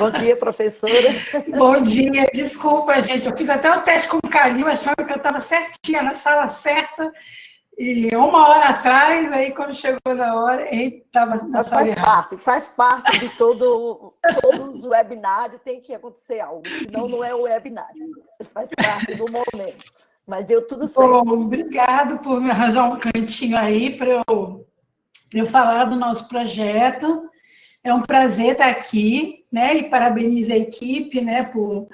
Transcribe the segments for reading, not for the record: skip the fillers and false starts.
Bom dia, professora. Bom dia, desculpa, gente, eu fiz até o teste com o Calil, achando que eu estava certinha, na sala certa, e 1 hora atrás, aí quando chegou na hora, ele estava na sala errada. Faz parte de todos os webinários, tem que acontecer algo, senão não é o webinário, faz parte do momento, mas deu tudo certo. Bom, obrigado por me arranjar um cantinho aí para eu falar do nosso projeto. É um prazer estar aqui, né, e parabenizo a equipe, né, por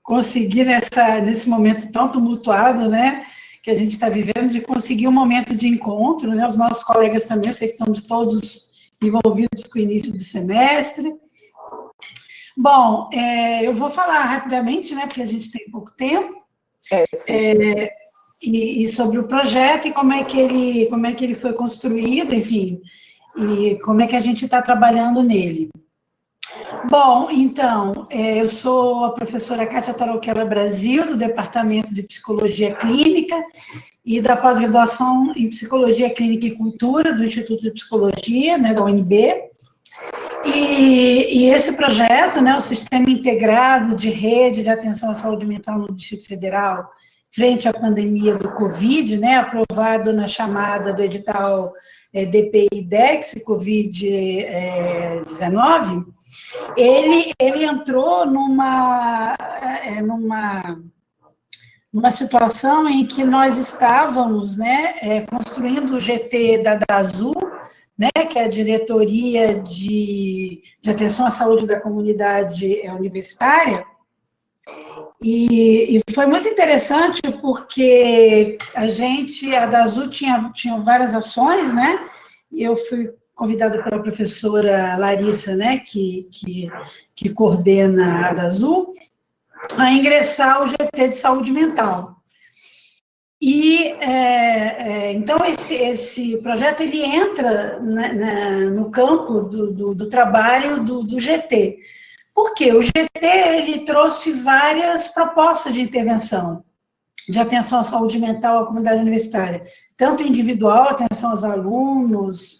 conseguir nesse momento tão tumultuado, né, que a gente está vivendo, de conseguir um momento de encontro, né, os nossos colegas também, eu sei que estamos todos envolvidos com o início do semestre. Bom, eu vou falar rapidamente, né, porque a gente tem pouco tempo, e sobre o projeto e como é que ele foi construído, enfim, e como é que a gente está trabalhando nele. Bom, então, eu sou a professora Kátia Tarouquela Brasil, do Departamento de Psicologia Clínica e da pós-graduação em Psicologia Clínica e Cultura, do Instituto de Psicologia, né, da UNB. E esse projeto, né, o Sistema Integrado de Rede de Atenção à Saúde Mental no Distrito Federal, frente à pandemia do Covid, né, aprovado na chamada do edital DPI-DEX, Covid-19, ele entrou numa situação em que nós estávamos, né, construindo o GT da DASU, né, que é a Diretoria de Atenção à Saúde da Comunidade Universitária, e foi muito interessante porque a DASU tinha várias ações, né, e eu fui convidada pela professora Larissa, né, que coordena a DASU, a ingressar o GT de saúde mental. E, então, esse projeto, ele entra no campo do trabalho do GT. Por quê? O GT, ele trouxe várias propostas de intervenção, de atenção à saúde mental à comunidade universitária, tanto individual, atenção aos alunos,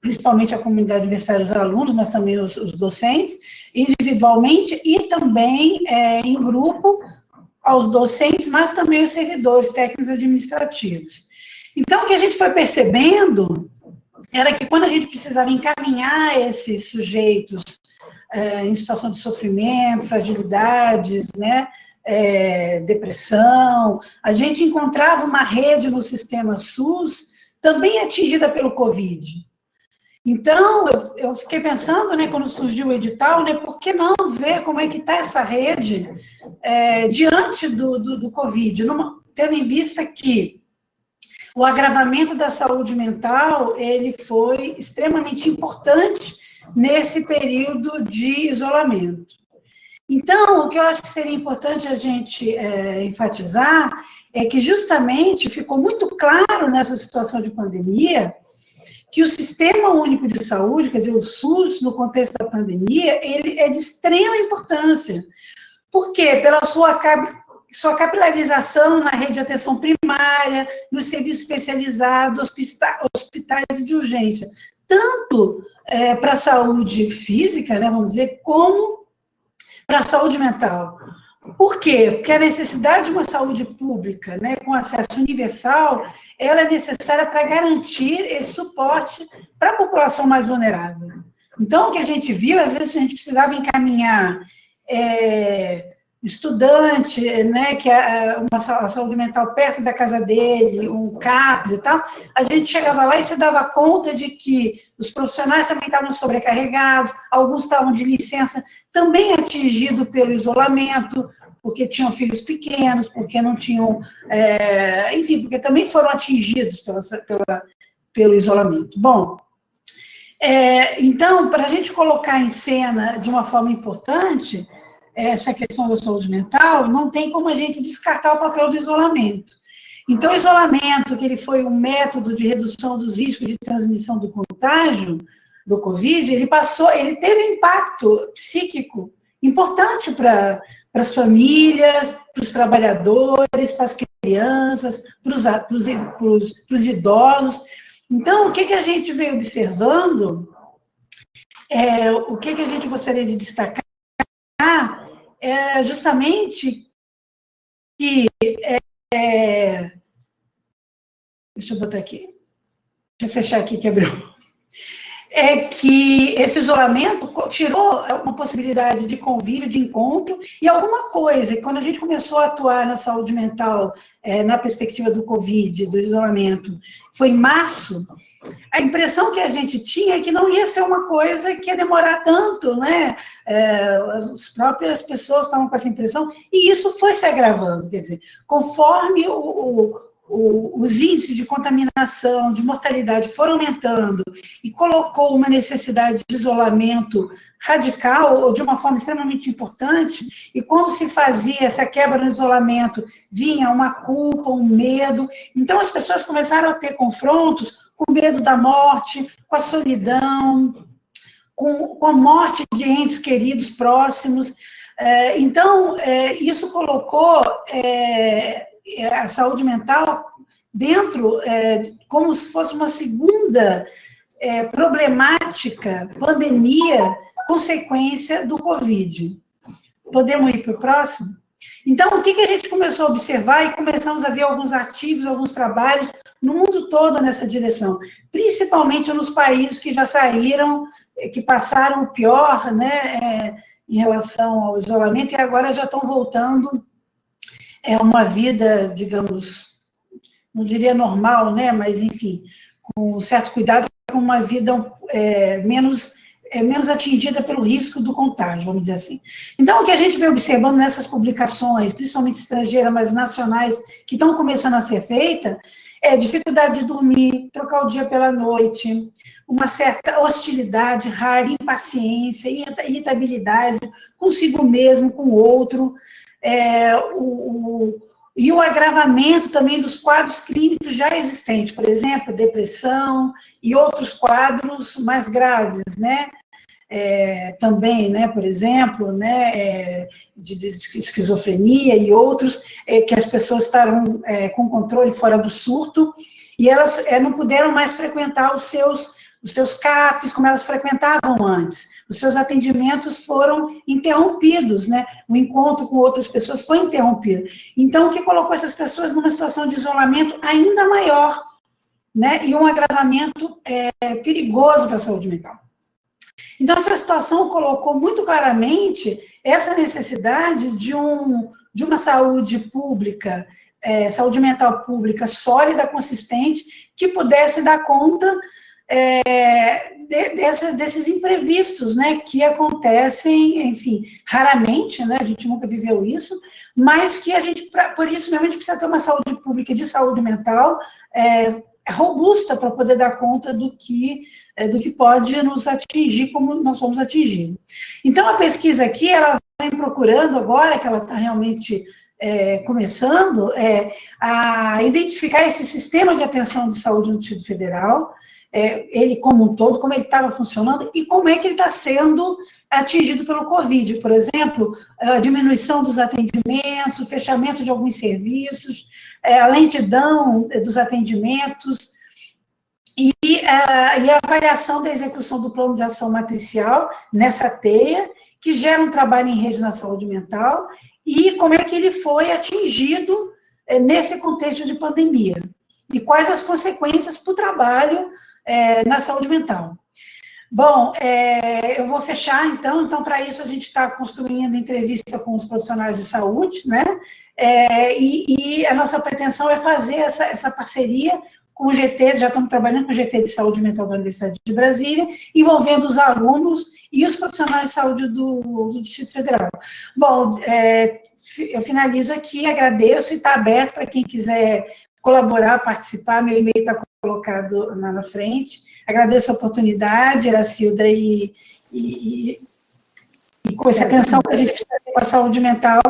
principalmente a comunidade universitária, os alunos, mas também os docentes, individualmente e também em grupo, aos docentes, mas também os servidores técnicos administrativos. Então, o que a gente foi percebendo era que quando a gente precisava encaminhar esses sujeitos em situação de sofrimento, fragilidades, né, depressão, a gente encontrava uma rede no sistema SUS também atingida pelo Covid. Então, eu fiquei pensando, né, quando surgiu o edital, né, por que não ver como é que está essa rede diante do Covid, tendo em vista que o agravamento da saúde mental, ele foi extremamente importante nesse período de isolamento. Então, o que eu acho que seria importante a gente enfatizar é que justamente ficou muito claro nessa situação de pandemia que o Sistema Único de Saúde, quer dizer, o SUS, no contexto da pandemia, ele é de extrema importância. Por quê? Pela sua capilarização na rede de atenção primária, nos serviços especializados, hospitais de urgência, tanto para a saúde física, né, vamos dizer, como para a saúde mental. Por quê? Porque a necessidade de uma saúde pública, né, com acesso universal, ela é necessária para garantir esse suporte para a população mais vulnerável. Então, o que a gente viu, às vezes a gente precisava encaminhar estudante, né, que a saúde mental perto da casa dele, um CAPS e tal, a gente chegava lá e se dava conta de que os profissionais também estavam sobrecarregados, alguns estavam de licença, também atingidos pelo isolamento, porque tinham filhos pequenos, porque não tinham, enfim, porque também foram atingidos pelo isolamento. Bom, então, para a gente colocar em cena de uma forma importante essa questão da saúde mental, não tem como a gente descartar o papel do isolamento. Então, o isolamento, que ele foi um método de redução dos riscos de transmissão do contágio, do Covid, ele teve um impacto psíquico importante para as famílias, para os trabalhadores, para as crianças, para os idosos. Então, o que a gente veio observando o que a gente gostaria de destacar é justamente que... deixa eu botar aqui. Deixa eu fechar aqui, que abriu. É que esse isolamento tirou uma possibilidade de convívio, de encontro, e alguma coisa, quando a gente começou a atuar na saúde mental, na perspectiva do Covid, do isolamento, foi em março, a impressão que a gente tinha é que não ia ser uma coisa que ia demorar tanto, né? As próprias pessoas estavam com essa impressão, e isso foi se agravando, quer dizer, conforme os índices de contaminação, de mortalidade foram aumentando e colocou uma necessidade de isolamento radical, ou de uma forma extremamente importante, e quando se fazia essa quebra no isolamento, vinha uma culpa, um medo, então as pessoas começaram a ter confrontos com medo da morte, com a solidão, com a morte de entes queridos próximos. Então, isso colocou a saúde mental dentro, como se fosse uma segunda problemática, pandemia, consequência do Covid. Podemos ir para o próximo? Então, o que a gente começou a observar, e começamos a ver alguns artigos, alguns trabalhos, no mundo todo nessa direção, principalmente nos países que já saíram, que passaram o pior, né, em relação ao isolamento, e agora já estão voltando uma vida, digamos, não diria normal, né, mas, enfim, com certo cuidado, com uma vida menos atingida pelo risco do contágio, vamos dizer assim. Então, o que a gente vem observando nessas publicações, principalmente estrangeiras, mas nacionais, que estão começando a ser feitas, é dificuldade de dormir, trocar o dia pela noite, uma certa hostilidade, raiva, impaciência, irritabilidade consigo mesmo, com o outro, e o agravamento também dos quadros clínicos já existentes, por exemplo, depressão e outros quadros mais graves, né? Também, né, por exemplo, né, de esquizofrenia e outros, que as pessoas estavam com controle fora do surto, e elas não puderam mais frequentar os seus CAPs como elas frequentavam antes. Os seus atendimentos foram interrompidos, né? O encontro com outras pessoas foi interrompido. Então, o que colocou essas pessoas numa situação de isolamento ainda maior, né? E um agravamento perigoso para a saúde mental. Então, essa situação colocou muito claramente essa necessidade de uma saúde pública, saúde mental pública sólida, consistente, que pudesse dar conta desses imprevistos, né, que acontecem, enfim, raramente, né, a gente nunca viveu isso, mas que a gente, por isso mesmo, a gente precisa ter uma saúde pública de saúde mental robusta para poder dar conta do que pode nos atingir como nós somos atingidos. Então, a pesquisa aqui, ela vem procurando agora, que ela está realmente começando, a identificar esse sistema de atenção de saúde no Distrito Federal, ele como um todo, como ele estava funcionando e como é que ele está sendo atingido pelo Covid. Por exemplo, a diminuição dos atendimentos, o fechamento de alguns serviços, a lentidão dos atendimentos e a avaliação da execução do plano de ação matricial nessa teia, que gera um trabalho em rede na saúde mental, e como é que ele foi atingido nesse contexto de pandemia, e quais as consequências para o trabalho na saúde mental. Bom, eu vou fechar, então, para isso a gente está construindo entrevista com os profissionais de saúde, né, e a nossa pretensão é fazer essa parceria com o GT, já estamos trabalhando com o GT de Saúde Mental da Universidade de Brasília, envolvendo os alunos e os profissionais de saúde do Distrito Federal. Bom, eu finalizo aqui, agradeço e está aberto para quem quiser colaborar, participar, meu e-mail está colocado lá na frente. Agradeço a oportunidade, Iracilda, e com essa atenção que a gente precisa ter com a saúde mental,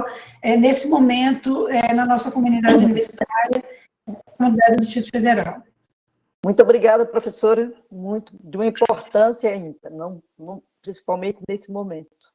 nesse momento, na nossa comunidade universitária, comunidade do Distrito Federal. Muito obrigada, professora, de uma importância ainda, principalmente nesse momento.